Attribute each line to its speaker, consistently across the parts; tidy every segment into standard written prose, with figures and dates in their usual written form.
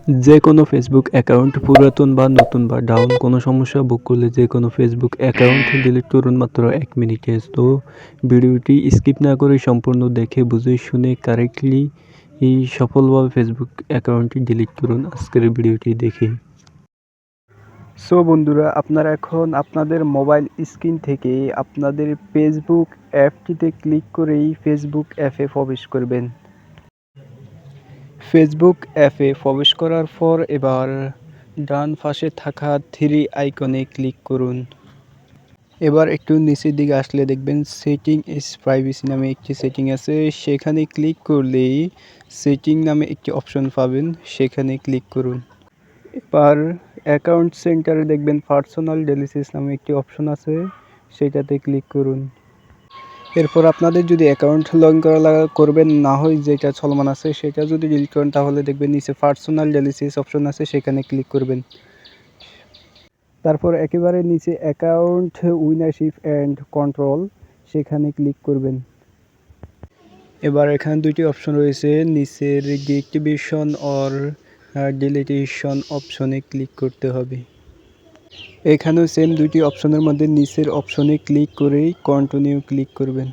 Speaker 1: যে কোনো Facebook account পুরাতন বা নতুন বা ডাউন কোনো সমস্যা ভোগ করলে যে কোনো ফেসবুক অ্যাকাউন্ট ডিলিট করুন মাত্র 1 মিনিটে। তো ভিডিওটি স্কিপ না করে সম্পূর্ণ দেখে বুঝে শুনে কারেক্টলি সফলভাবে ফেসবুক অ্যাকাউন্টটি ডিলিট করুন আজকের ভিডিওটি দেখে।
Speaker 2: সো বন্ধুরা, আপনারা এখন আপনাদের মোবাইল স্ক্রিন থেকে আপনাদের ফেসবুক অ্যাপটিতে ক্লিক করেই ফেসবুক অ্যাপে প্রবেশ করবেন। ফেসবুক অ্যাপে প্রবেশ করার পর এবার ডান পাশে থাকা থ্রি আইকনে ক্লিক করুন। এবার একটু নিচের দিকে আসলে দেখবেন সেটিং ইজ প্রাইভেসি নামে একটি সেটিং আছে, সেখানে ক্লিক করলেই সেটিং নামে একটি অপশন পাবেন, সেখানে ক্লিক করুন। এবার অ্যাকাউন্ট সেন্টারে দেখবেন পার্সোনাল ডেলিসিস নামে একটি অপশন আছে, সেটাতে ক্লিক করুন। এরপর আপনাদের যদি অ্যাকাউন্ট লগ ইন করবেন না হয় যেটা চলমান আছে সেটা যদি ডিলিট করেন তাহলে দেখবেন নিচে পার্সোনাল ডেলিসিস অপশন আছে, সেখানে ক্লিক করবেন। তারপর একেবারে নিচে অ্যাকাউন্ট উইনারশিপ অ্যান্ড কন্ট্রোল, সেখানে ক্লিক করবেন। এবার এখানে দুইটি অপশন রয়েছে, নিচের ডিঅ্যাক্টিভেশন অর ডিলিটেশন অপশনে ক্লিক করতে হবে। এখানেও সেম দুইটি অপশনের মধ্যে নিচের অপশনে ক্লিক করেই কন্টিনিউ ক্লিক করবেন।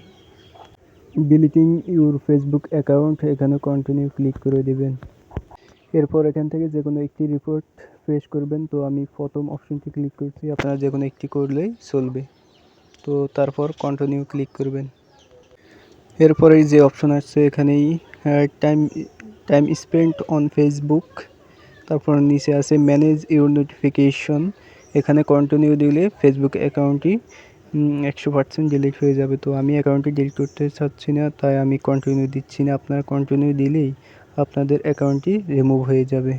Speaker 2: ডিলিটিং ইউর ফেসবুক অ্যাকাউন্ট, এখানে কন্টিনিউ ক্লিক করে দেবেন। এরপর এখান থেকে যে কোনো একটি রিপোর্ট পেশ করবেন। তো আমি প্রথম অপশনটি ক্লিক করছি, আপনারা যে কোনো একটি করলেই চলবে। তো তারপর কন্টিনিউ ক্লিক করবেন। এরপরে যে অপশন আছে এখানেই time time spent on Facebook, তারপর নিচে আছে ম্যানেজ ইউর নোটিফিকেশন, এখানে কন্টিনিউ দিলে ফেসবুক অ্যাকাউন্টটি 100% ডিলিট হয়ে যাবে। তো আমি অ্যাকাউন্টটি ডিলিট করতে চাচ্ছি না, তাই আমি কন্টিনিউ দিচ্ছি না। আপনারা কন্টিনিউ দিলেই আপনাদের অ্যাকাউন্টটি রিমুভ হয়ে যাবে।